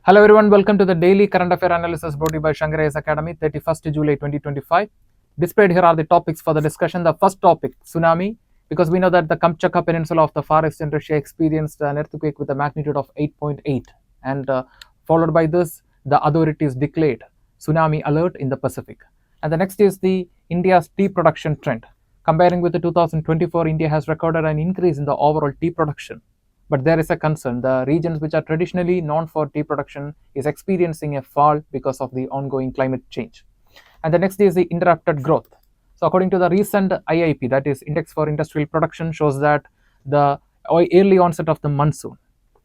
Hello everyone, welcome to the daily current affair analysis brought to you by Shankar IAS Academy, 31st July 2025. Displayed here are the topics for the discussion. The first topic, tsunami, because we know that the Kamchatka Peninsula of the Far Eastern Russia experienced an earthquake with a magnitude of 8.8, and followed by this, the authorities declared tsunami alert in the Pacific. And the next is the India's tea production trend. Comparing with the 2024, India has recorded an increase in the overall tea production. But there is a concern. The regions which are traditionally known for tea production is experiencing a fall because of the ongoing climate change. And the next is the interrupted growth. So according to the recent IIP, that is Index for Industrial Production, shows that the early onset of the monsoon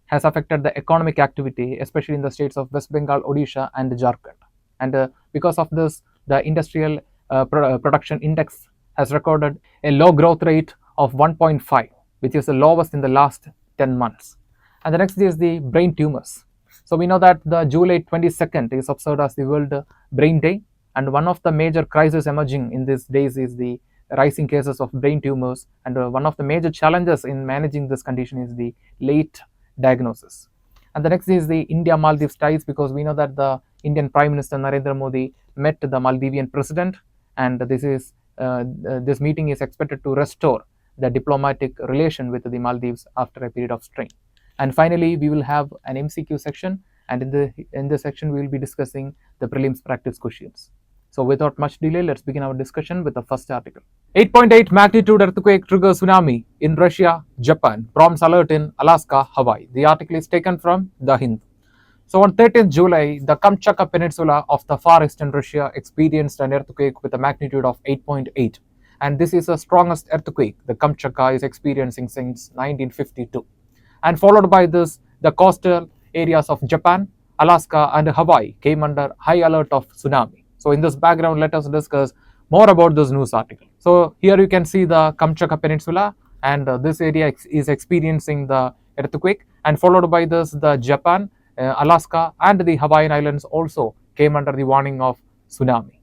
has affected the economic activity, especially in the states of West Bengal, Odisha, and Jharkhand. And because of this, the industrial production index has recorded a low growth rate of 1.5, which is the lowest in the last 10 months. And the next is the brain tumors. So we know that the July 22nd is observed as the World Brain Day, and one of the major crises emerging in these days is the rising cases of brain tumors, and one of the major challenges in managing this condition is the late diagnosis. And the next is the India-Maldives ties, because we know that the Indian Prime Minister Narendra Modi met the Maldivian president, and this meeting is expected to restore the diplomatic relation with the Maldives after a period of strain. And finally, we will have an MCQ section, and in this section we will be discussing the prelims practice questions. So without much delay, let's begin our discussion with the first article. 8.8 magnitude earthquake triggers tsunami in Russia, Japan, prompts alert in Alaska, Hawaii. The article is taken from The Hind. So on 13th July, the Kamchatka Peninsula of the Far Eastern Russia experienced an earthquake with a magnitude of 8.8. And this is the strongest earthquake the Kamchatka is experiencing since 1952. And followed by this, the coastal areas of Japan, Alaska, and Hawaii came under high alert of tsunami. So in this background, let us discuss more about this news article. So here you can see the Kamchatka Peninsula, and this area is experiencing the earthquake, and followed by this, the Japan, Alaska, and the Hawaiian Islands also came under the warning of tsunami.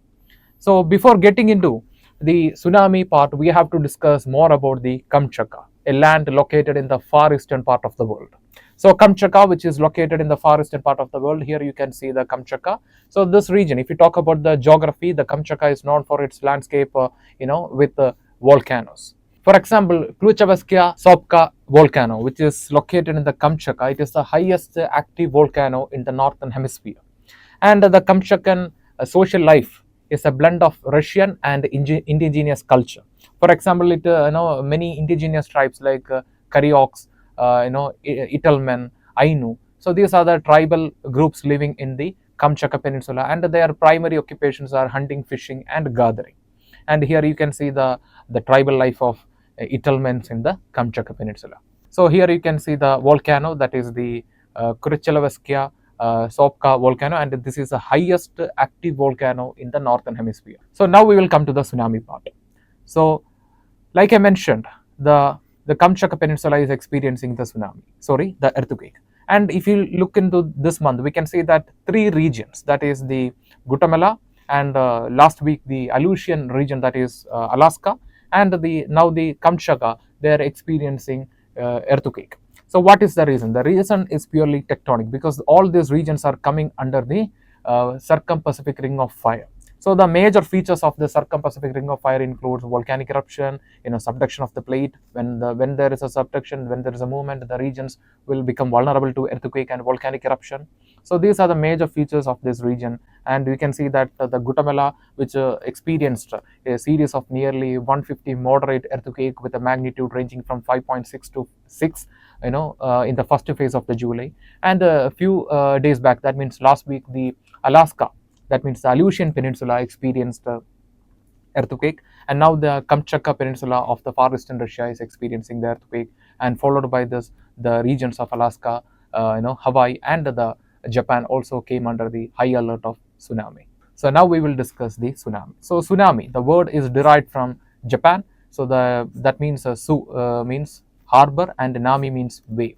So before getting into the tsunami part, we have to discuss more about the Kamchatka, a land located in the far eastern part of the world. So Kamchatka, which is located in the far eastern part of the world, here you can see the Kamchatka. So this region, if you talk about the geography, the Kamchatka is known for its landscape, with volcanoes. For example, Kluchavskaya Sopka volcano, which is located in the Kamchatka, it is the highest active volcano in the northern hemisphere. And the Kamchatkan social life is a blend of Russian and indigenous culture. For example, many indigenous tribes like Karyoks, Italmen, Ainu. So these are the tribal groups living in the Kamchatka Peninsula, and their primary occupations are hunting, fishing, and gathering. And here you can see the tribal life of Italmens in the Kamchatka Peninsula. So here you can see the volcano, that is the Kurychelyavskaya Sopka volcano, and this is the highest active volcano in the northern hemisphere. So now we will come to the tsunami part. So like I mentioned, the Kamchatka Peninsula is experiencing the earthquake. And if you look into this month, we can see that three regions, that is the Guatemala, and last week the Aleutian region, that is Alaska, and now the Kamchatka, they are experiencing earthquake. So what is the reason? The reason is purely tectonic, because all these regions are coming under the Circum-Pacific Ring of Fire. So the major features of the Circum-Pacific Ring of Fire includes volcanic eruption, subduction of the plate. When there is a subduction, when there is a movement, the regions will become vulnerable to earthquake and volcanic eruption. So these are the major features of this region, and we can see that the Guatemala, which experienced a series of nearly 150 moderate earthquake with a magnitude ranging from 5.6 to 6, in the first phase of the July, and a few days back, that means last week, the Alaska, that means the Aleutian Peninsula, experienced earthquake, and now the Kamchatka Peninsula of the far eastern Russia is experiencing the earthquake, and followed by this, the regions of Alaska, Hawaii, and the Japan also came under the high alert of tsunami. So now we will discuss the tsunami. So tsunami, the word is derived from Japan. So that means means harbor, and nami means wave.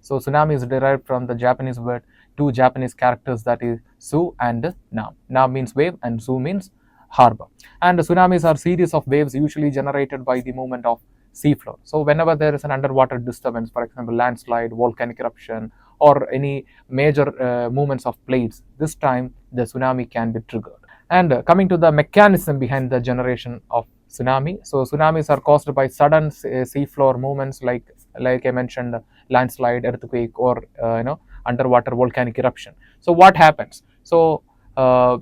So tsunami is derived from the Japanese word, two Japanese characters, that is su and nam. Nam means wave and su means harbor. And tsunamis are series of waves usually generated by the movement of seafloor. So whenever there is an underwater disturbance, for example landslide, volcanic eruption, or any major movements of plates, this time the tsunami can be triggered. And coming to the mechanism behind the generation of tsunami, so tsunamis are caused by sudden seafloor movements like I mentioned, landslide, earthquake, or underwater volcanic eruption. So what happens? So uh,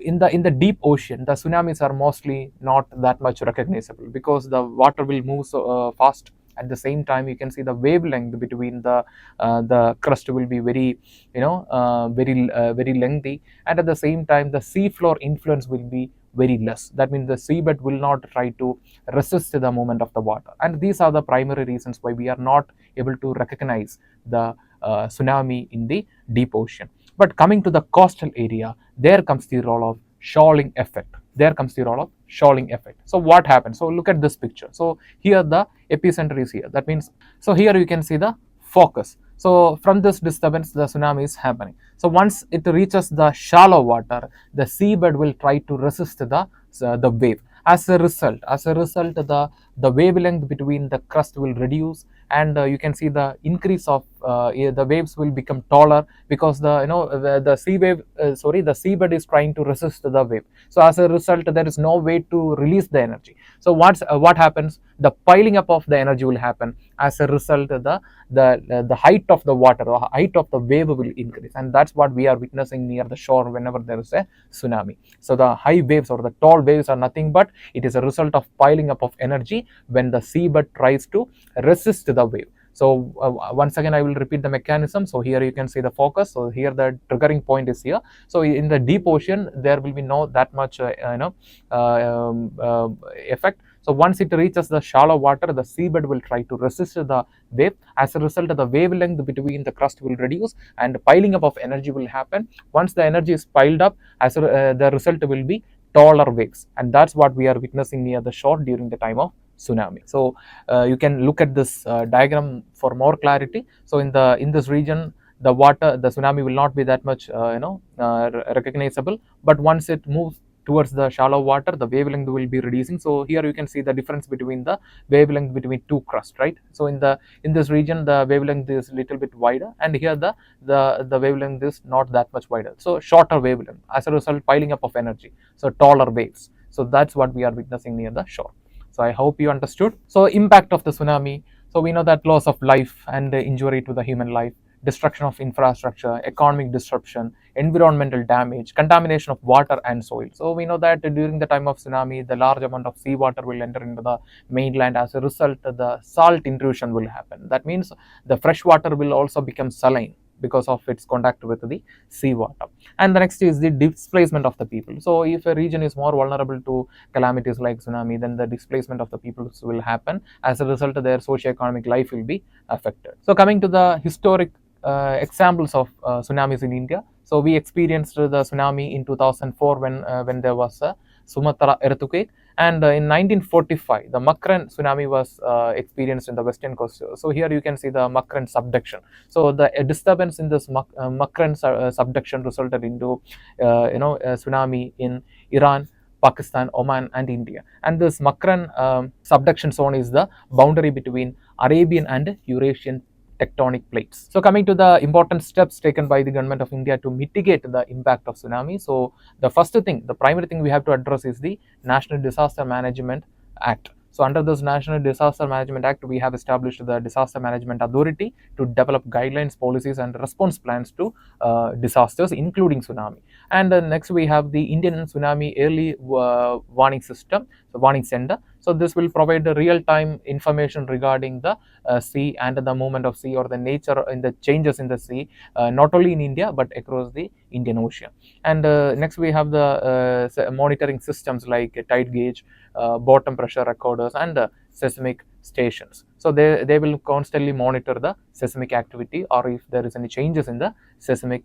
in the deep ocean, the tsunamis are mostly not that much recognizable because the water will move so fast. At the same time, you can see the wavelength between the crust will be very very lengthy, and at the same time the seafloor influence will be very less. That means the seabed will not try to resist the movement of the water, and these are the primary reasons why we are not able to recognize the tsunami in the deep ocean. But coming to the coastal area, there comes the role of shoaling effect. There comes the role of shoaling effect. So what happens? So look at this picture. So here the epicenter is here. That means, so here you can see the focus. So from this disturbance, the tsunami is happening. So once it reaches the shallow water, the seabed will try to resist the wave. As a result, the wavelength between the crust will reduce, and you can see the increase of the waves will become taller because the sea wave the seabed is trying to resist the wave. So as a result, there is no way to release the energy. So what happens? The piling up of the energy will happen. As a result, the height of the water or height of the wave will increase, and that's what we are witnessing near the shore whenever there is a tsunami. So the high waves or the tall waves are nothing but it is a result of piling up of energy when the seabed tries to resist the wave. So once again I will repeat the mechanism. So here you can see the focus. So here the triggering point is here. So in the deep ocean there will be no that much effect. So once it reaches the shallow water, the seabed will try to resist the wave. As a result, the wavelength between the crust will reduce and piling up of energy will happen. Once the energy is piled up, the result will be taller waves, and that's what we are witnessing near the shore during the time of tsunami. So you can look at this diagram for more clarity. So in this region, the tsunami will not be that much recognizable, but once it moves towards the shallow water, the wavelength will be reducing. So here you can see the difference between the wavelength between two crusts, right? So in this region the wavelength is little bit wider, and here the wavelength is not that much wider, so shorter wavelength. As a result, piling up of energy, so taller waves. So that's what we are witnessing near the shore. So I hope you understood. So impact of the tsunami. So we know that loss of life and injury to the human life, destruction of infrastructure, economic disruption, environmental damage, contamination of water and soil. So we know that during the time of tsunami, the large amount of seawater will enter into the mainland. As a result, the salt intrusion will happen. That means the fresh water will also become saline because of its contact with the seawater. And the next is the displacement of the people. So if a region is more vulnerable to calamities like tsunami, then the displacement of the people will happen. As a result, their socio-economic life will be affected. So coming to the historic examples of tsunamis in India. So we experienced the tsunami in 2004 when there was a Sumatra earthquake, and in 1945 the Makran tsunami was experienced in the western coast. So here you can see the Makran subduction. So the disturbance in this Makran subduction resulted into a tsunami in Iran, Pakistan, Oman, and India. And this Makran subduction zone is the boundary between Arabian and Eurasian tectonic plates. So coming to the important steps taken by the government of India to mitigate the impact of tsunami. So the first thing, the primary thing we have to address is the National Disaster Management Act. So under this National Disaster Management Act, we have established the Disaster Management Authority to develop guidelines, policies, and response plans to disasters, including tsunami. And next we have the Indian Tsunami Early Warning System, the Warning Center. So this will provide the real-time information regarding the sea and the movement of sea or the nature in the changes in the sea, not only in India but across the Indian Ocean. And next we have the monitoring systems like tide gauge, bottom pressure recorders, and seismic stations. So they will constantly monitor the seismic activity or if there is any changes in the seismic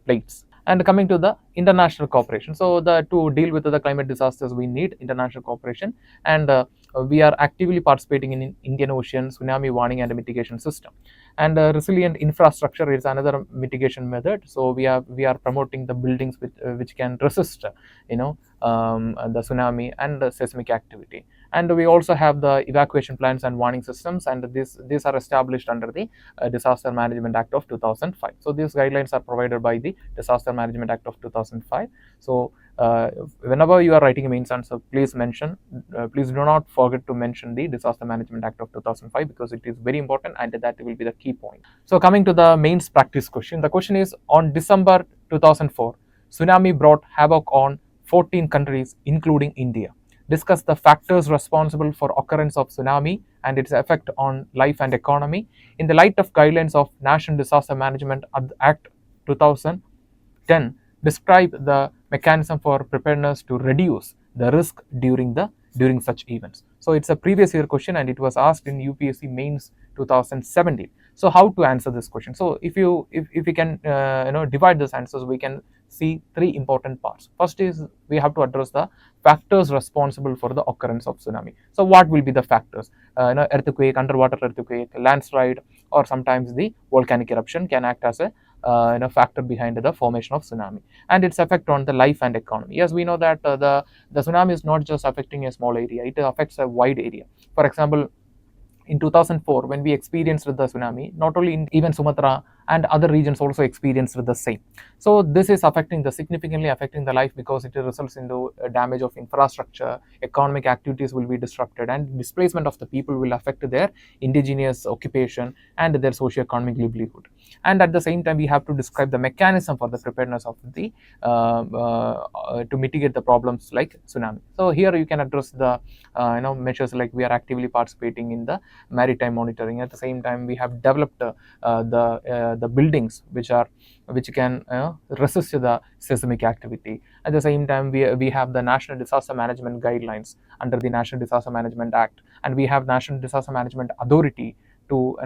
plates. And coming to the international cooperation, so to deal with the climate disasters we need international cooperation, and we are actively participating in Indian Ocean tsunami warning and mitigation system. And resilient infrastructure is another mitigation method. So we are promoting the buildings which can resist the tsunami and the seismic activity. And we also have the evacuation plans and warning systems, and these are established under the Disaster Management Act of 2005. So these guidelines are provided by the Disaster Management Act of 2005. So whenever you are writing a mains answer, please do not forget to mention the Disaster Management Act of 2005, because it is very important and that will be the key point. So coming to the mains practice question, the question is, on December 2004, tsunami brought havoc on 14 countries including India. Discuss the factors responsible for occurrence of tsunami and its effect on life and economy in the light of guidelines of National Disaster Management Act 2010. Describe the mechanism for preparedness to reduce the risk during such events. So it's a previous year question and it was asked in UPSC mains 2017. So how to answer this question? So if we can divide these answers, we can see three important parts. First is we have to address the factors responsible for the occurrence of tsunami. So what will be the factors? Earthquake, underwater earthquake, landslide, or sometimes the volcanic eruption can act as a factor behind the formation of tsunami, and its effect on the life and economy. Yes, we know that the tsunami is not just affecting a small area; it affects a wide area. For example, in 2004, when we experienced the tsunami, not only in even Sumatra and other regions also experienced the same. So this is significantly affecting the life, because it results in the damage of infrastructure, economic activities will be disrupted, and displacement of the people will affect their indigenous occupation and their socio-economic livelihood. And at the same time, we have to describe the mechanism for the preparedness of the to mitigate the problems like tsunami. So here you can address the measures like we are actively participating in the maritime monitoring. At the same time, we have developed the buildings which can resist the seismic activity. At the same time, we have the National Disaster Management Guidelines under the National Disaster Management Act, and we have National Disaster Management Authority to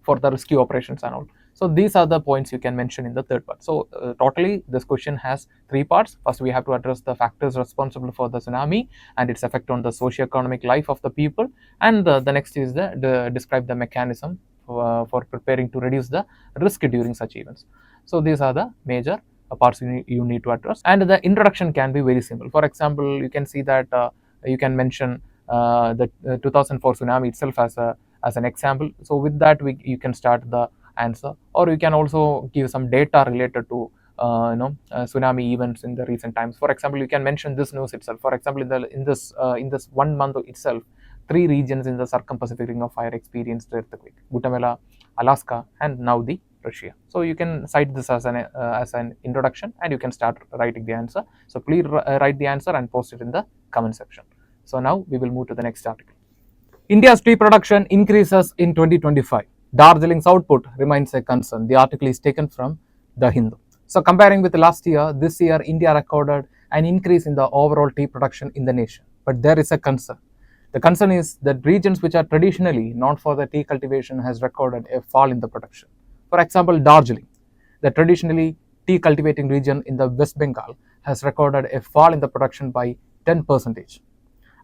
for the rescue operations and all. So these are the points you can mention in the third part. So totally this question has three parts. First, we have to address the factors responsible for the tsunami and its effect on the socio-economic life of the people, and the next is the describe the mechanism for preparing to reduce the risk during such events. So these are the major parts you need to address, and the introduction can be very simple. For example, you can see that you can mention the 2004 tsunami itself as an example. So with that, you can start the answer, or you can also give some data related to tsunami events in the recent times. For example, you can mention this news itself. For example, in this 1 month itself, 3 regions in the circum-Pacific Ring of Fire experienced earthquake: Guatemala, Alaska, and now the Russia. So you can cite this as an introduction, and you can start writing the answer. So please write the answer and post it in the comment section. So now we will move to the next article. India's tea production increases in 2025. Darjeeling's output remains a concern. The article is taken from The Hindu. So comparing with last year, this year India recorded an increase in the overall tea production in the nation. But there is a concern. The concern is that regions which are traditionally known for the tea cultivation has recorded a fall in the production. For example, Darjeeling, the traditionally tea cultivating region in the West Bengal, has recorded a fall in the production by 10%.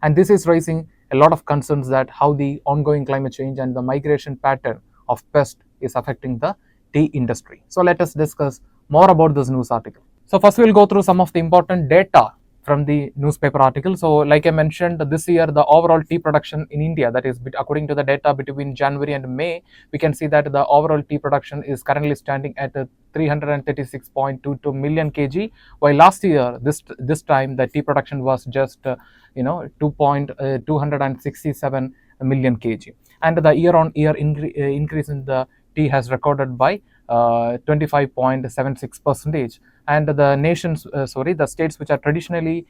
And this is raising a lot of concerns that how the ongoing climate change and the migration pattern of pests is affecting the tea industry. So let us discuss more about this news article. So first we'll go through some of the important data from the newspaper article. So like I mentioned, this year the overall tea production in India, that is according to the data between January and May, we can see that the overall tea production is currently standing at 336.22 million kg, while last year this time the tea production was just 267 million kg, and the year-on-year increase in the tea has recorded by 25.76%. And the nations, the states which are traditionally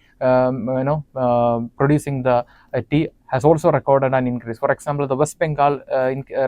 producing the tea has also recorded an increase. For example, the West Bengal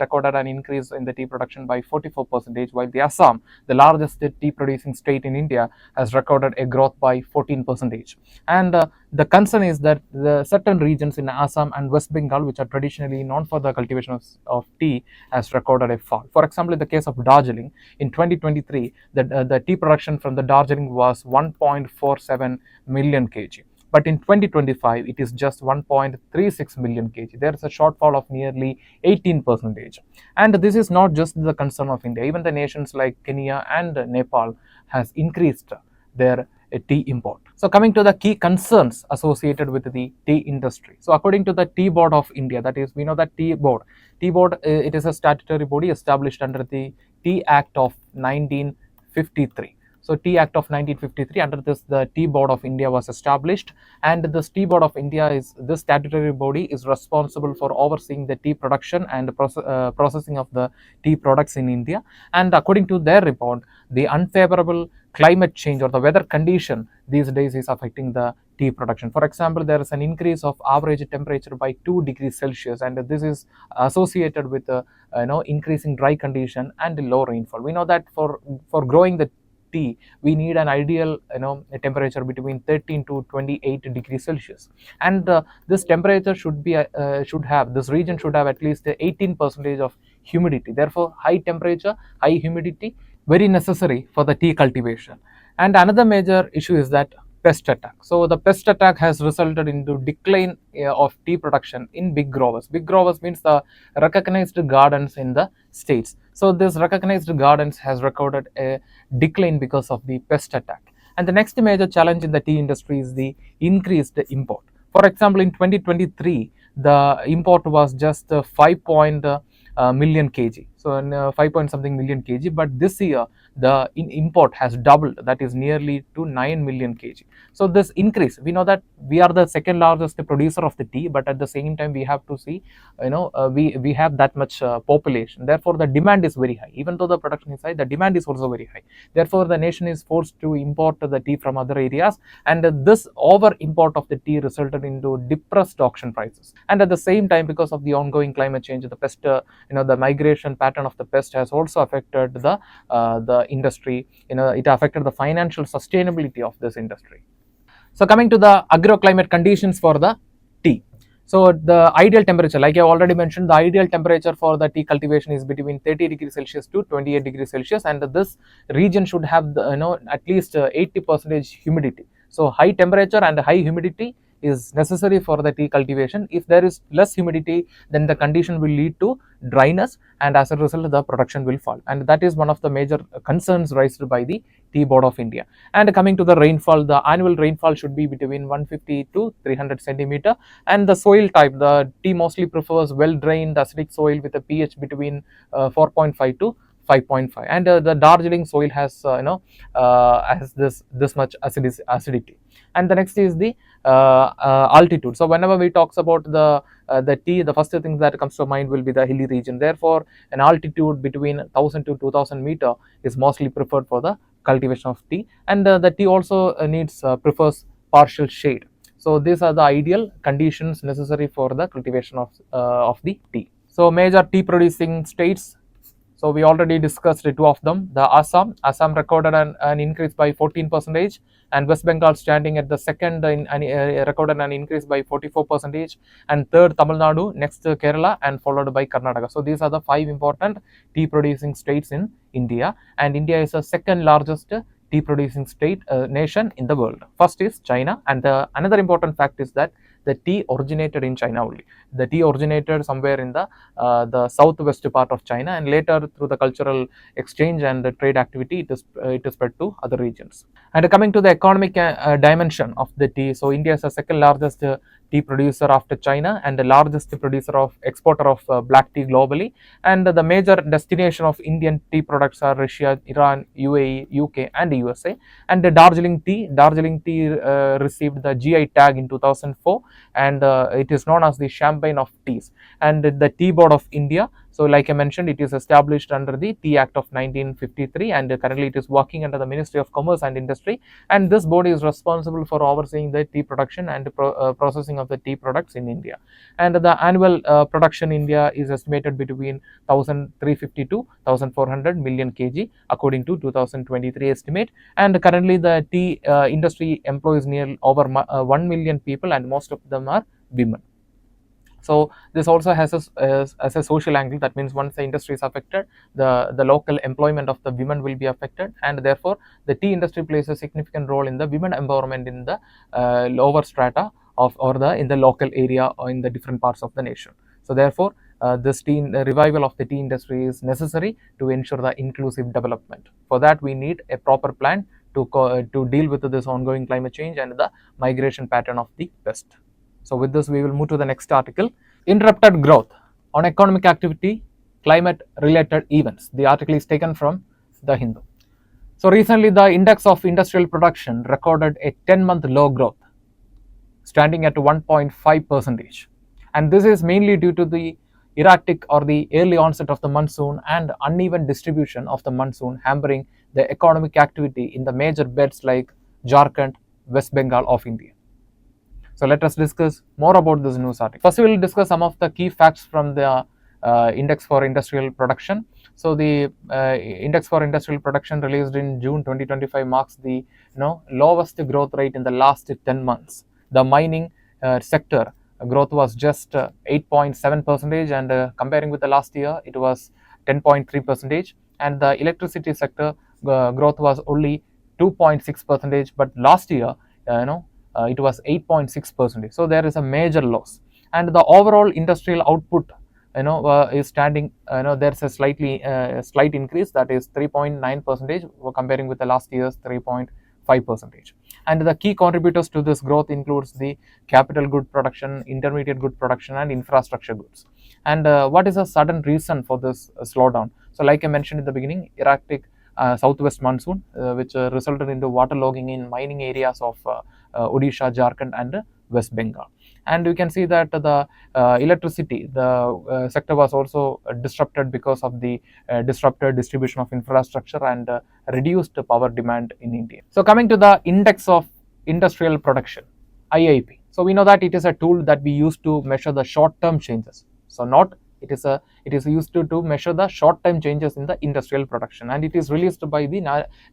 recorded an increase in the tea production by 44%, while the Assam, the largest tea producing state in India, has recorded a growth by 14%. And the concern is that the certain regions in Assam and West Bengal, which are traditionally known for the cultivation of tea, has recorded a fall. For example, in the case of Darjeeling, in 2023, the tea production from the Darjeeling was 1.47 million kg. but in 2025 it is just 1.36 million kg. There is a shortfall of nearly 18%. And this is not just the concern of India. Even the nations like Kenya and Nepal has increased their tea import. So coming to the key concerns associated with the tea industry. So according to the Tea Board of India, that is, we know that Tea Board, it is a statutory body established under the Tea Act of 1953. So Tea Act of 1953, under this the Tea Board of India was established, and this Tea Board of India is, this statutory body is responsible for overseeing the tea production and processing of the tea products in India. And according to their report, the unfavorable climate change or the weather condition these days is affecting the tea production. For example, there is an increase of average temperature by 2 degrees Celsius, and this is associated with increasing dry condition and low rainfall. We know that for growing the tea, we need an ideal temperature between 13 to 28 degrees Celsius, and this temperature should be this region should have at least 18% of humidity. Therefore, high temperature, high humidity, very necessary for the tea cultivation. And another major issue is that pest attack. So the pest attack has resulted into decline of tea production in big growers. Big growers means the recognized gardens in the states. So this recognized gardens has recorded a decline because of the pest attack. And the next major challenge in the tea industry is the increased import. For example, in 2023, the import was just 5 million kg. So 5 point something million kg, but this year the import has doubled, that is nearly to 9 million kg. So this increase, we know that we are the second largest producer of the tea, but at the same time we have to see, we have that much population. Therefore, the demand is very high. Even though the production is high, the demand is also very high. Therefore, the nation is forced to import the tea from other areas, and this over import of the tea resulted into depressed auction prices. And at the same time, because of the ongoing climate change, the pest, the migration pattern of the pest has also affected the industry. It affected the financial sustainability of this industry. So coming to the agroclimate conditions for the tea. So the ideal temperature, like I already mentioned, the ideal temperature for the tea cultivation is between 30 degrees Celsius to 28 degrees Celsius, and this region should have at least 80% humidity. So high temperature and high humidity is necessary for the tea cultivation. If there is less humidity, then the condition will lead to dryness, and as a result the production will fall, and that is one of the major concerns raised by the Tea Board of India. And coming to the rainfall, the annual rainfall should be between 150 to 300 centimeter, and the soil type, the tea mostly prefers well drained acidic soil with a pH between 4.5 to 5.5, and the Darjeeling soil has has this much acidity. And the next is the altitude. So whenever we talks about the tea, the first thing that comes to mind will be the hilly region. Therefore, an altitude between 1000 to 2000 meter is mostly preferred for the cultivation of tea, and the tea also prefers partial shade. So these are the ideal conditions necessary for the cultivation of the tea. So major tea producing states. So we already discussed two of them. The Assam recorded an increase by 14%, and West Bengal standing at the second recorded an increase by 44%, and third Tamil Nadu, next Kerala, and followed by Karnataka. So these are the 5 important tea producing states in India, and India is the second largest tea producing state nation in the world. First is China, and another important fact is that the tea originated in China only. The tea originated somewhere in the southwest part of China, and later through the cultural exchange and the trade activity, it is spread to other regions. And coming to the economic dimension of the tea, so India is the second largest tea producer after China, and the largest producer of exporter of black tea globally. And the major destination of Indian tea products are Russia, Iran, UAE, UK, and USA. And the Darjeeling tea received the GI tag in 2004, and it is known as the champagne of teas. And the Tea Board of India, so like I mentioned, it is established under the Tea Act of 1953, and currently it is working under the Ministry of Commerce and Industry, and this body is responsible for overseeing the tea production and processing of the tea products in India. And the annual production in India is estimated between 1350 to 1400 million kg according to 2023 estimate, and currently the tea industry employs nearly over 1 million people, and most of them are women. So this also has as a social angle. That means once the industry is affected, the local employment of the women will be affected, and therefore the tea industry plays a significant role in the women empowerment in the lower strata of or the in the local area or in the different parts of the nation. So therefore this revival of the tea industry is necessary to ensure the inclusive development. For that we need a proper plan to deal with this ongoing climate change and the migration pattern of the West. So with this, we will move to the next article. Interrupted growth on economic activity, climate related events. The article is taken from the Hindu. So recently, the index of industrial production recorded a 10-month low growth, standing at 1.5%. And this is mainly due to the erratic or the early onset of the monsoon and uneven distribution of the monsoon, hampering the economic activity in the major belts like Jharkhand, West Bengal of India. So let us discuss more about this news article. First, we will discuss some of the key facts from the Index for Industrial Production. So the Index for Industrial Production released in June 2025 marks the lowest growth rate in the last 10 months. The mining sector growth was just 8.7%, and comparing with the last year, it was 10.3%. And the electricity sector growth was only 2.6%, but last year, it was 8.6%. So there is a major loss, and the overall industrial output is standing, there's a slight increase, that is 3.9% comparing with the last year's 3.5%. And the key contributors to this growth includes the capital good production, intermediate good production, and infrastructure goods. And what is a sudden reason for this slowdown? So like I mentioned in the beginning, erratic southwest monsoon, which resulted into waterlogging in mining areas of Odisha, Jharkhand, and West Bengal. And you can see that the electricity, the sector was also disrupted because of the disrupted distribution of infrastructure and reduced power demand in India. So coming to the Index of Industrial Production, IIP. So we know that it is a tool that we use to measure the short-term changes. So it is used to measure the short-term changes in the industrial production, and it is released by the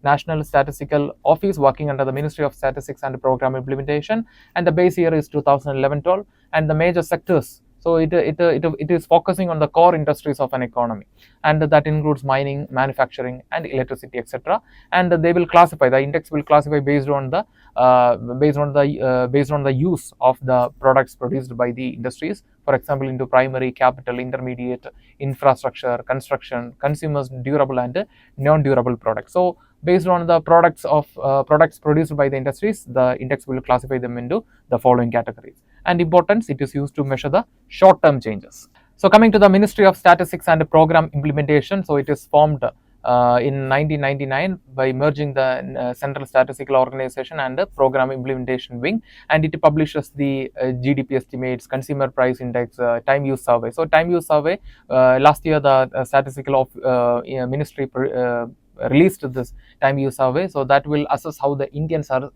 National Statistical Office working under the Ministry of Statistics and Program Implementation, and the base year is 2011-12, and the major sectors. So it is focusing on the core industries of an economy, and that includes mining, manufacturing, and electricity, etc. And they will classify, the index will classify based on the use of the products produced by the industries. For example, into primary, capital, intermediate, infrastructure, construction, consumers, durable, and non-durable products. So based on the products produced by the industries, the index will classify them into the following categories. And importance, it is used to measure the short-term changes. So coming to the Ministry of Statistics and Program Implementation, so it is formed in 1999 by merging the Central Statistical Organization and the Program Implementation Wing, and it publishes the GDP estimates, Consumer Price Index, Time Use Survey. So Time Use Survey, last year the Statistical Ministry released this Time Use Survey, so that will assess how the Indians are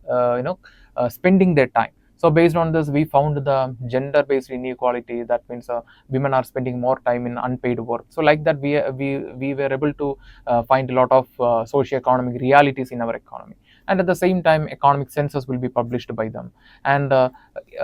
spending their time. So based on this, we found the gender-based inequality. That means women are spending more time in unpaid work. So like that, we were able to find a lot of socio-economic realities in our economy. And at the same time, economic census will be published by them. And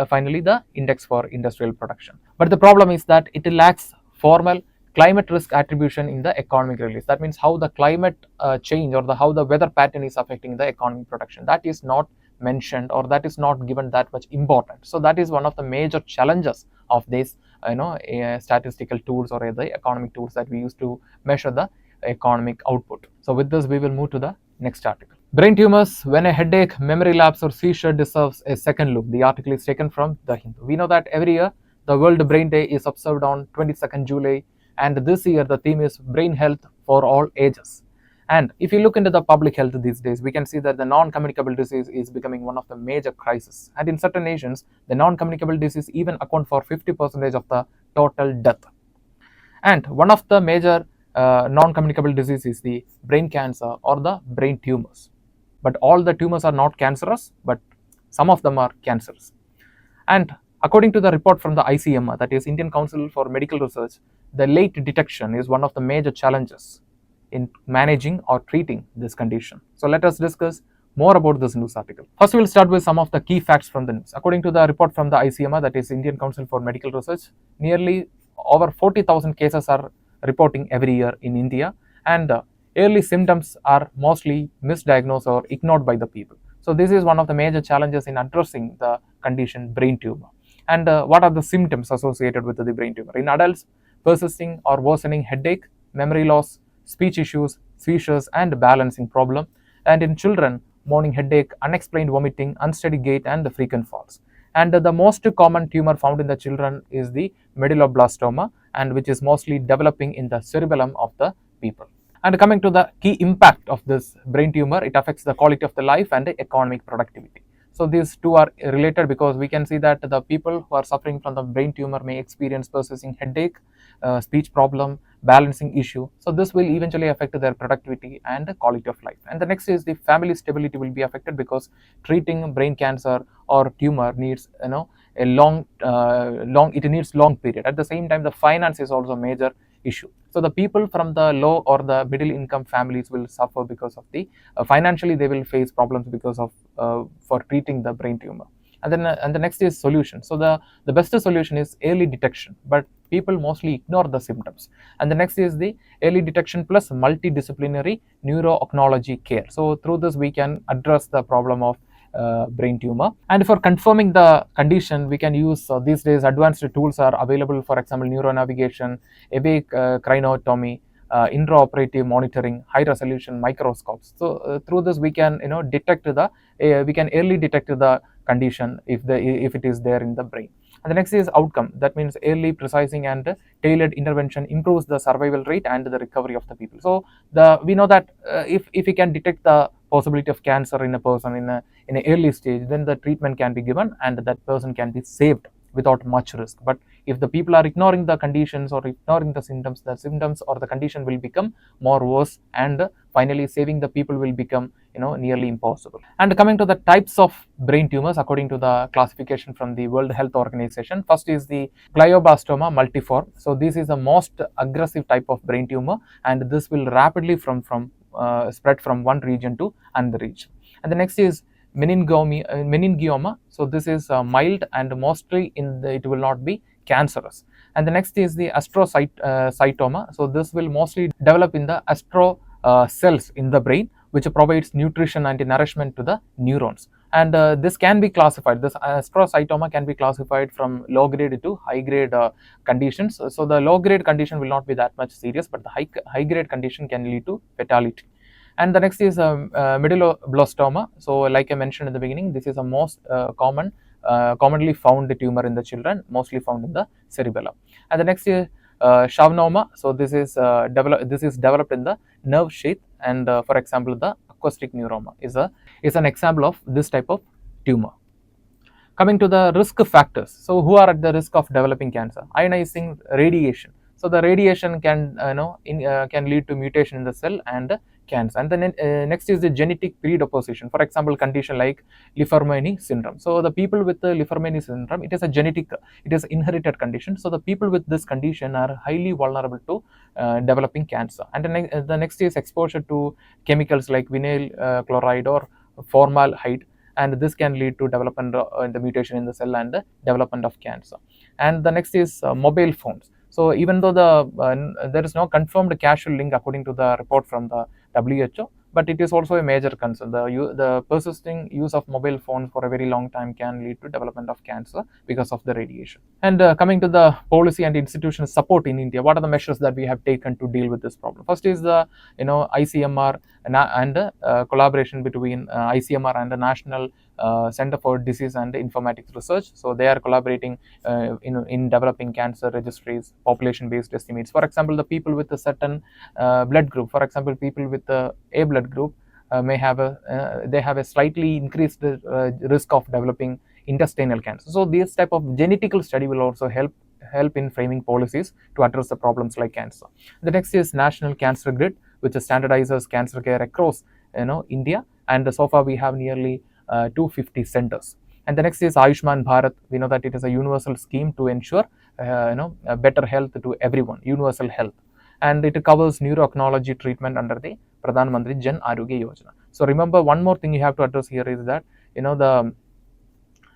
finally, the Index for Industrial Production. But the problem is that it lacks formal climate risk attribution in the economic release. That means how the climate change or how the weather pattern is affecting the economic production. That is not mentioned, or that is not given that much importance. So that is one of the major challenges of these statistical tools or the economic tools that we use to measure the economic output. So with this, we will move to the next article. Brain tumors, when a headache, memory lapse, or seizure deserves a second look. The article is taken from the Hindu. We know that every year the World Brain Day is observed on 22nd July, and this year the theme is brain health for all ages. And if you look into the public health these days, we can see that the non-communicable disease is becoming one of the major crises. And in certain nations, the non-communicable disease even account for 50% of the total death. And one of the major non-communicable disease is the brain cancer or the brain tumors. But all the tumors are not cancerous, but some of them are cancerous. And according to the report from the ICMR, that is Indian Council for Medical Research, the late detection is one of the major challenges in managing or treating this condition. So let us discuss more about this news article. First, we'll start with some of the key facts from the news. According to the report from the ICMR, that is Indian Council for Medical Research, nearly over 40,000 cases are reporting every year in India, and early symptoms are mostly misdiagnosed or ignored by the people. So this is one of the major challenges in addressing the condition brain tumor. And what are the symptoms associated with the brain tumor? In adults, persisting or worsening headache, memory loss, speech issues, seizures, and balancing problem. And in children, morning headache, unexplained vomiting, unsteady gait, and frequent falls. And the most common tumor found in the children is the medulloblastoma, and which is mostly developing in the cerebellum of the people. And coming to the key impact of this brain tumor, it affects the quality of the life and the economic productivity. So these two are related, because we can see that the people who are suffering from the brain tumor may experience persisting headache, speech problem, balancing issue. So this will eventually affect their productivity and the quality of life. And the next is the family stability will be affected, because treating brain cancer or tumor needs a long period. At the same time, the finance is also a major issue. So the people from the low or the middle income families will suffer because of the financially they will face problems because of for treating the brain tumor. And then the next is solution. So the best solution is early detection, but people mostly ignore the symptoms. And the next is the early detection plus multidisciplinary neuro-oncology care. So through this we can address the problem of brain tumor. And for confirming the condition, we can use these days advanced tools are available. For example, neuronavigation, awake crinotomy, intraoperative monitoring, high resolution microscopes. So through this we can detect the we can early detect the condition if it is there in the brain. And the next is outcome. That means early precising and tailored intervention improves the survival rate and the recovery of the people. So we know that if we can detect the possibility of cancer in a person in an early stage, then the treatment can be given and that person can be saved without much risk. But if the people are ignoring the conditions or ignoring the symptoms or the condition will become more worse, and finally saving the people will become nearly impossible. And coming to the types of brain tumors according to the classification from the World Health Organization, first is the glioblastoma multiforme. So this is the most aggressive type of brain tumor, and this will rapidly spread from one region to another region. And the next is meningioma. So this is mild and mostly it will not be cancerous. And the next is the astrocytoma. So this will mostly develop in the astro cells in the brain, which provides nutrition and nourishment to the neurons. And this can be classified, this astrocytoma can be classified from low grade to high grade conditions. So the low grade condition will not be that much serious, but the high grade condition can lead to fatality. And the next is medulloblastoma. So like I mentioned in the beginning, this is a most commonly found tumor in the children, mostly found in the cerebellum. And the next is schwannoma. So this is developed in the nerve sheath, and for example the acoustic neuroma is an example of this type of tumor. Coming to the risk factors, so who are at the risk of developing cancer? Ionizing radiation. So the radiation can can lead to mutation in the cell and cancer. And then next is the genetic predisposition. For example, condition like Liefers syndrome. So the people with the Liefers syndrome, it is inherited condition. So the people with this condition are highly vulnerable to developing cancer. And the next is exposure to chemicals like vinyl chloride or formaldehyde, and this can lead to development the mutation in the cell and the development of cancer. And the next is mobile phones. So even though there is no confirmed causal link according to the report from the WHO, but it is also a major concern. The persisting use of mobile phones for a very long time can lead to development of cancer because of the radiation. And coming to the policy and institutional support in India, what are the measures that we have taken to deal with this problem? First is the ICMR and collaboration between ICMR and the National Center for Disease and Informatics Research. So they are collaborating in developing cancer registries, population-based estimates. For example, the people with a certain blood group, for example, people with the A blood group may have a slightly increased risk of developing intestinal cancer. So this type of genetical study will also help in framing policies to address the problems like cancer. The next is National Cancer Grid, which standardizes cancer care across India, and so far we have nearly 250 centers. And the next is Ayushman Bharat. We know that it is a universal scheme to ensure better health to everyone, universal health, and it covers neuro-oncology treatment under the Pradhan Mantri Jan Arogya Yojana. So remember, one more thing you have to address here is that the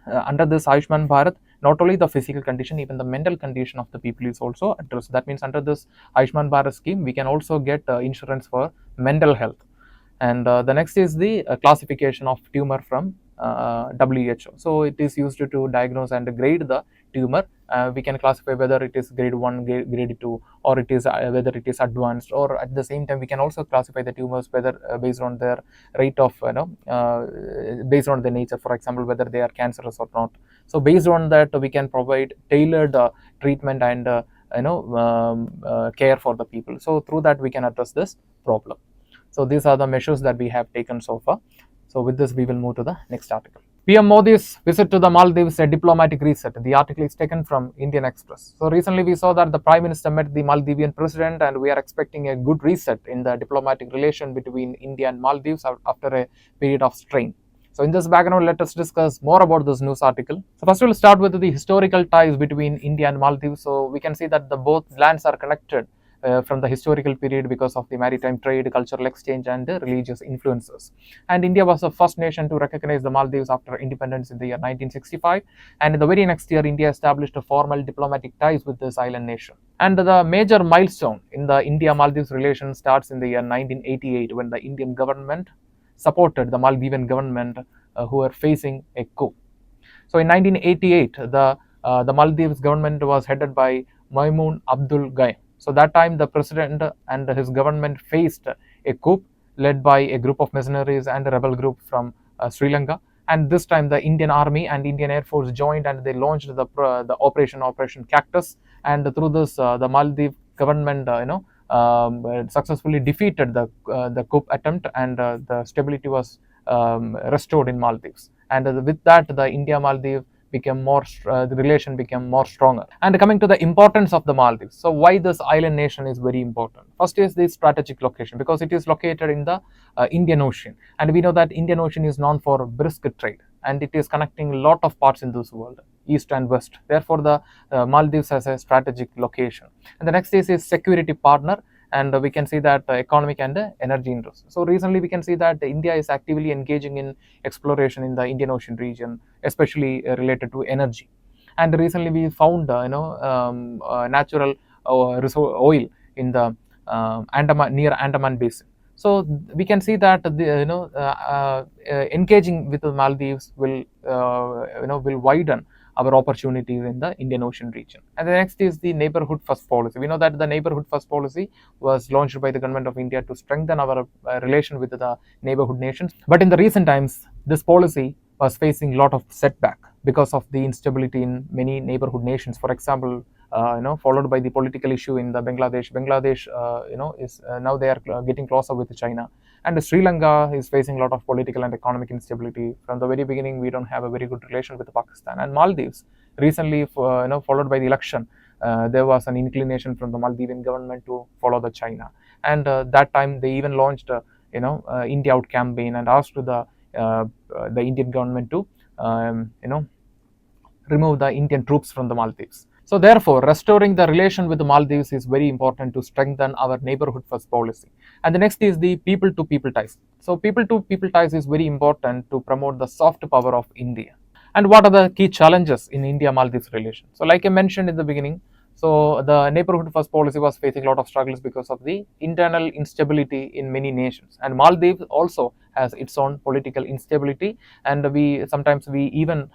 under this Ayushman Bharat, not only the physical condition, even the mental condition of the people is also addressed. That means under this Ayushman Bharat scheme, we can also get insurance for mental health. And the next is the classification of tumor from WHO. So it is used to diagnose and grade the tumor. We can classify whether it is grade 1, grade 2, or it is whether it is advanced, or at the same time we can also classify the tumors whether based on their rate of based on the nature, for example whether they are cancerous or not. So based on that we can provide tailored treatment and care for the people. So through that we can address this problem. So these are the measures that we have taken so far. So with this we will move to the next article. PM Modi's visit to the Maldives, a diplomatic reset. The article is taken from Indian Express. So recently we saw that the Prime Minister met the Maldivian President, and we are expecting a good reset in the diplomatic relation between India and Maldives after a period of strain. So in this background, let us discuss more about this news article. So first we'll start with the historical ties between India and Maldives. So we can see that the both lands are connected from the historical period because of the maritime trade, cultural exchange, and religious influences. And India was the first nation to recognize the Maldives after independence in the year 1965. And in the very next year, India established a formal diplomatic ties with this island nation. And the major milestone in the India-Maldives relation starts in the year 1988, when the Indian government supported the Maldivian government who were facing a coup. So in 1988, the Maldives government was headed by Maimun Abdul Gai. So that time the president and his government faced a coup led by a group of mercenaries and a rebel group from Sri Lanka. And this time the Indian Army and Indian Air Force joined, and they launched the Operation Cactus. And through this, the Maldives government, successfully defeated the coup attempt, and the stability was restored in Maldives. And with that, the India-Maldives became the relation became more stronger. And coming to the importance of the Maldives, so why this island nation is very important? First is the strategic location, because it is located in the Indian Ocean, and we know that Indian Ocean is known for brisk trade, and it is connecting a lot of parts in this world, east and west. Therefore the Maldives has a strategic location. And the next is a security partner, and we can see that economic and energy interests. So recently we can see that India is actively engaging in exploration in the Indian Ocean region, especially related to energy. And recently we found natural oil in the near Andaman Basin. So we can see that engaging with the Maldives will will widen our opportunities in the Indian Ocean region. And the next is the neighborhood first policy. We know that the neighborhood first policy was launched by the government of India to strengthen our relation with the neighborhood nations. But in the recent times, this policy was facing a lot of setback because of the instability in many neighborhood nations. For example, followed by the political issue in the Bangladesh. Bangladesh, is now they are getting closer with China. And Sri Lanka is facing a lot of political and economic instability. From the very beginning, we don't have a very good relation with Pakistan. And Maldives, recently, followed by the election, there was an inclination from the Maldivian government to follow the China. And that time, they even launched, India Out campaign, and asked the Indian government to, remove the Indian troops from the Maldives. So therefore, restoring the relation with the Maldives is very important to strengthen our neighborhood first policy. And the next is the people to people ties. So people to people ties is very important to promote the soft power of India. And what are the key challenges in India-Maldives relation? So like I mentioned in the beginning, so the neighborhood first policy was facing a lot of struggles because of the internal instability in many nations. And Maldives also has its own political instability. And we even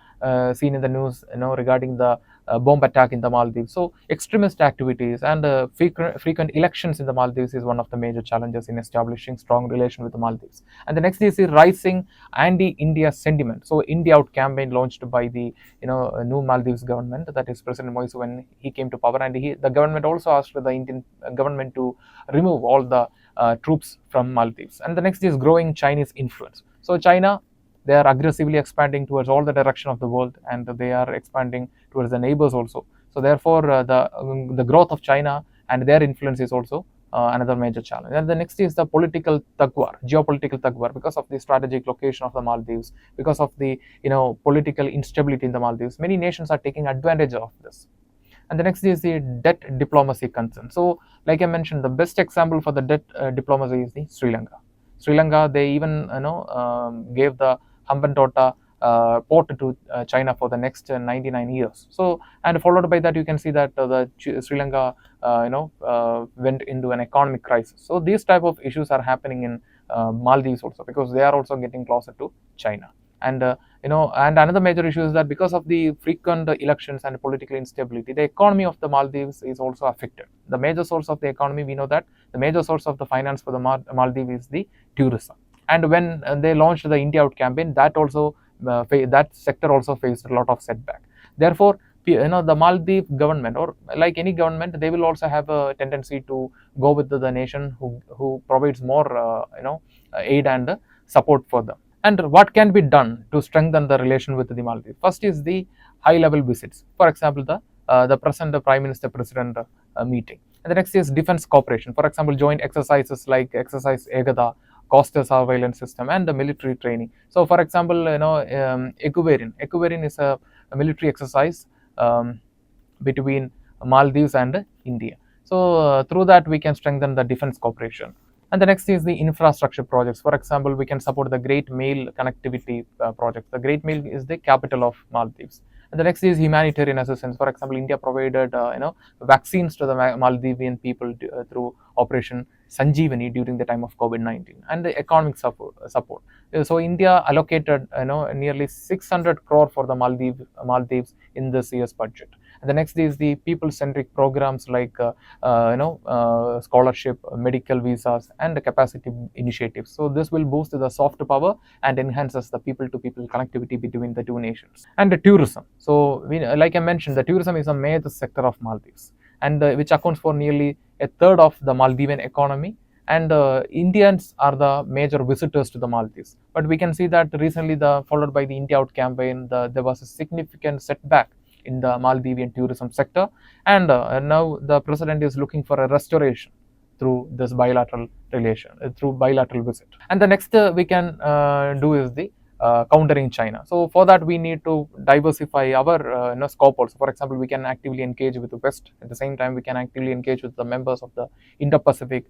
seen in the news, regarding the bomb attack in the Maldives. So extremist activities and frequent elections in the Maldives is one of the major challenges in establishing strong relation with the Maldives. And the next is the rising anti-India sentiment. So India Out campaign launched by the new Maldives government, that is President Moise, when he came to power, and the government also asked the Indian government to remove all the troops from Maldives. And the next is growing Chinese influence. So China, they are aggressively expanding towards all the direction of the world, and they are expanding towards the neighbors also. So therefore the growth of China and their influence is also another major challenge. And the next is the political tug war, geopolitical tug war, because of the strategic location of the Maldives, because of the political instability in the Maldives. Many nations are taking advantage of this. And the next is the debt diplomacy concern. So like I mentioned, the best example for the debt diplomacy is the Sri Lanka. Sri Lanka, they even gave the Hambantota port to China for the next 99 years. So, and followed by that, you can see that the Sri Lanka went into an economic crisis. So these type of issues are happening in Maldives also, because they are also getting closer to China. And and another major issue is that because of the frequent elections and political instability, the economy of the Maldives is also affected. The major source of the economy, we know that the major source of the finance for the Maldives is the tourism. And when they launched the India Out campaign, that also that sector also faced a lot of setback. Therefore, the Maldives government, or like any government, they will also have a tendency to go with the nation who provides more aid and support for them. And what can be done to strengthen the relation with the Maldives? First is the high level visits, for example the present prime minister president meeting. And the next is defense cooperation, for example joint exercises like exercise Egada, coastal surveillance system, and the military training. So for example, Ecuverin is a military exercise between Maldives and India. So through that we can strengthen the defense cooperation. And the next is the infrastructure projects. For example, we can support the Great Mail connectivity project. The Great Mail is the capital of Maldives. And the next is humanitarian assistance. For example, India provided vaccines to the Maldivian people through Operation Sanjeevani during the time of COVID-19, and the economic support. So India allocated nearly 600 crore for the Maldives in this year's budget. And the next is the people-centric programs like scholarship, medical visas, and capacity initiatives. So this will boost the soft power and enhances the people-to-people connectivity between the two nations. And the tourism. So like I mentioned, the tourism is a major sector of Maldives, and which accounts for nearly a third of the Maldivian economy. And Indians are the major visitors to the Maldives. But we can see that recently, followed by the India Out campaign, there was a significant setback in the Maldivian tourism sector, and now the president is looking for a restoration through this bilateral relation, through bilateral visit. And the next we can do is the countering China. So for that we need to diversify our scope also. For example, we can actively engage with the West. At the same time, we can actively engage with the members of the Indo-Pacific.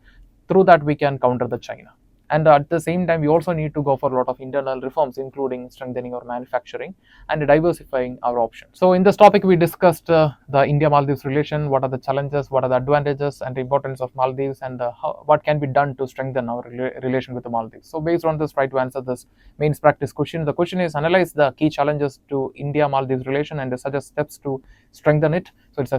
Through that we can counter the China. And at the same time, we also need to go for a lot of internal reforms, including strengthening our manufacturing and diversifying our options. So in this topic, we discussed the India-Maldives relation, what are the challenges, what are the advantages and the importance of Maldives, and what can be done to strengthen our relation with the Maldives. So based on this, try to answer this mains practice question. The question is, analyze the key challenges to India-Maldives relation and suggest steps to strengthen it. So it's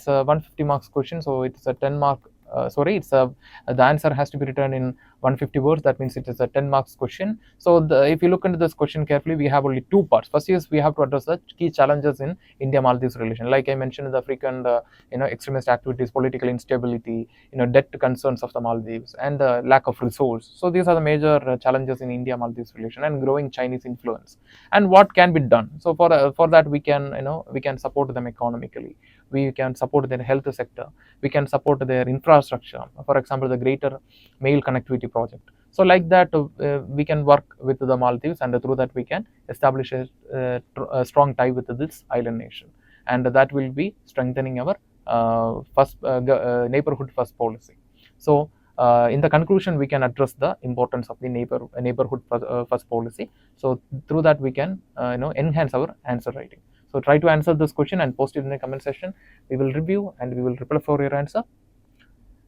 a 150 marks question, so it's a 10 mark the answer has to be written in 150 words. That means it is a 10 marks question. So if you look into this question carefully, we have only two parts. First is we have to address the key challenges in India-Maldives relation. Like I mentioned, the frequent extremist activities, political instability, debt concerns of the Maldives, and the lack of resource. So these are the major challenges in India-Maldives relation, and growing Chinese influence. And what can be done? So for that we can support them economically. We can support their health sector. We can support their infrastructure. For example, the Greater Mail Connectivity Project. So like that, we can work with the Maldives, and through that we can establish a strong tie with this island nation, and that will be strengthening our neighborhood first policy. So in the conclusion, we can address the importance of the neighborhood first policy. So through that we can enhance our answer writing. So try to answer this question and post it in the comment section. We will review and we will reply for your answer.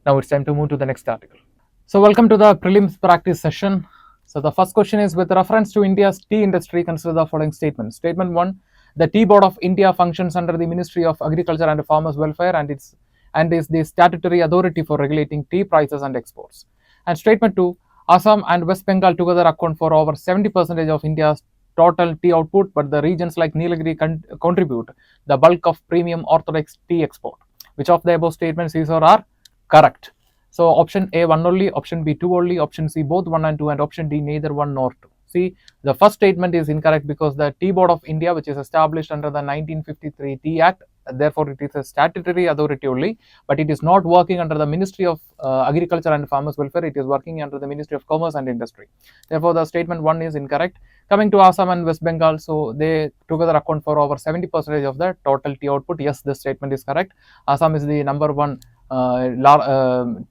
Now it's time to move to the next article. So welcome to the prelims practice session. So the first question is, with reference to India's tea industry, consider the following statements. Statement 1, the Tea Board of India functions under the Ministry of Agriculture and Farmers Welfare and is the statutory authority for regulating tea prices and exports. And statement 2, Assam and West Bengal together account for over 70% of India's total tea output, but the regions like Nilgiri contribute the bulk of premium orthodox tea export. Which of the above statements is or are correct? So option A 1 only, option B 2 only, option C both 1 and 2, and option D neither 1 nor 2. See, the first statement is incorrect because the Tea Board of India, which is established under the 1953 Tea Act, therefore it is a statutory authority only, but it is not working under the Ministry of Agriculture and Farmers Welfare. It is working under the Ministry of Commerce and Industry. Therefore the statement 1 is incorrect. Coming to Assam and West Bengal, so they together account for over 70% of the total tea output. Yes, this statement is correct. Assam is the number one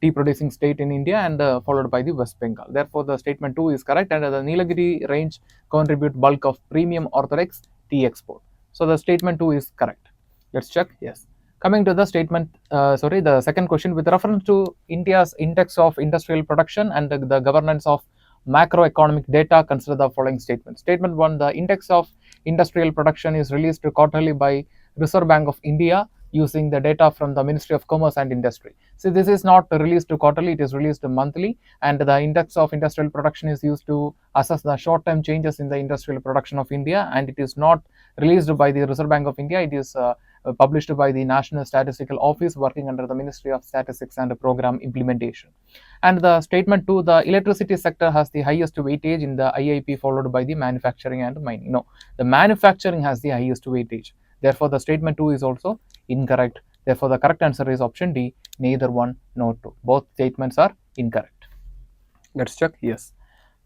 tea producing state in India, and followed by the West Bengal. Therefore, the statement 2 is correct, and the Nilagiri range contribute bulk of premium orthodox tea export. So the statement 2 is correct. Let's check. Yes. Coming to the statement, the second question, with reference to India's index of industrial production and the governance of macroeconomic data, consider the following statements. Statement 1, the index of industrial production is released quarterly by Reserve Bank of India using the data from the Ministry of Commerce and Industry. So this is not released quarterly, it is released monthly, and the index of industrial production is used to assess the short-term changes in the industrial production of India, and it is not released by the Reserve Bank of India. It is published by the National Statistical Office working under the Ministry of Statistics and Program Implementation. And the statement 2, the electricity sector has the highest weightage in the IIP, followed by the manufacturing and mining. No, the manufacturing has the highest weightage. Therefore, the statement 2 is also incorrect. Therefore, the correct answer is option D, neither 1 nor 2. Both statements are incorrect. Let's check. Yes.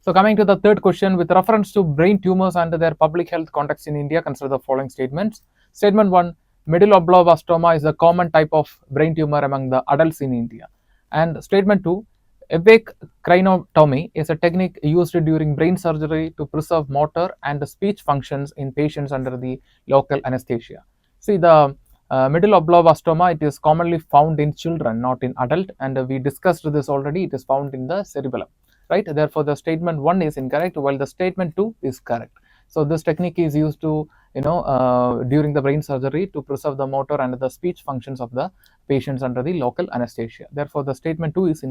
So coming to the third question, with reference to brain tumors and their public health context in India, consider the following statements. Statement 1, medulloblastoma is a common type of brain tumor among the adults in India. And statement 2, awake craniotomy is a technique used during brain surgery to preserve motor and speech functions in patients under the local anesthesia. See, the medulloblastoma, it is commonly found in children, not in adult, and we discussed this already. It is found in the cerebellum, right? Therefore, the statement 1 is incorrect, while the statement 2 is correct. So this technique is used to, during the brain surgery to preserve the motor and the speech functions of the patients under the local anesthesia. Therefore, the statement 2 is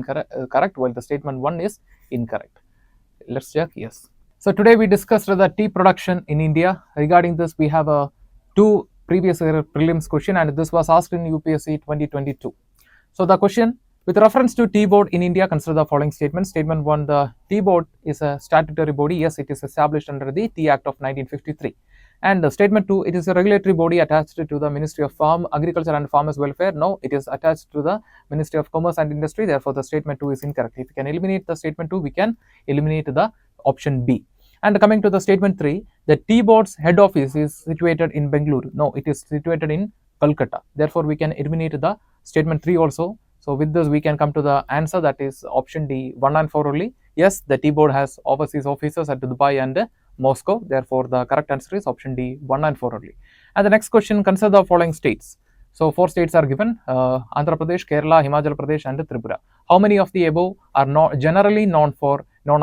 correct, while the statement 1 is incorrect. Let's check. Yes. So today we discussed the tea production in India. Regarding this, we have a 2 previous year prelims question, and this was asked in UPSC 2022. So the question, with reference to tea board in India, consider the following statements. Statement 1, the tea board is a statutory body. Yes, it is established under the Tea Act of 1953. And statement 2, it is a regulatory body attached to the Ministry of Agriculture and Farmers Welfare. No, it is attached to the Ministry of Commerce and Industry. Therefore, the statement 2 is incorrect. If we can eliminate the statement 2, we can eliminate the option B. And coming to the statement 3, the tea board's head office is situated in Bengaluru. No, it is situated in Kolkata. Therefore, we can eliminate the statement 3 also. So with this, we can come to the answer, that is option D, 1 and 4 only. Yes, the tea board has overseas offices at Dubai and Moscow. Therefore, the correct answer is option D, 1 and 4 only. And the next question, consider the following states. So 4 states are given, Andhra Pradesh, Kerala, Himachal Pradesh and Tripura. How many of the above are not generally known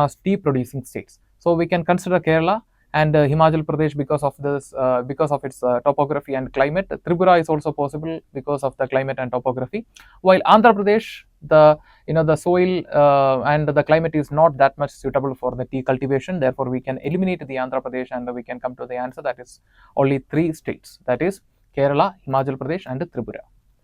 as tea producing states? So we can consider Kerala and Himachal Pradesh because of this, because of its topography and climate. Tripura is also possible because of the climate and topography. While Andhra Pradesh, the soil and the climate is not that much suitable for the tea cultivation. Therefore, we can eliminate the Andhra Pradesh and we can come to the answer, that is only 3 states, that is Kerala, Himachal Pradesh and Tripura.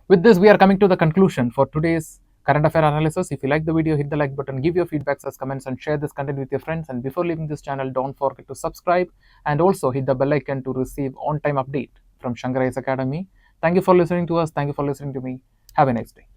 With this, we are coming to the conclusion for today's current affair analysis. If you like the video, hit the like button, give your feedbacks as comments and share this content with your friends. And before leaving this channel, don't forget to subscribe and also hit the bell icon to receive on-time update from Shankar IAS Academy. Thank you for listening to us. Thank you for listening to me. Have a nice day.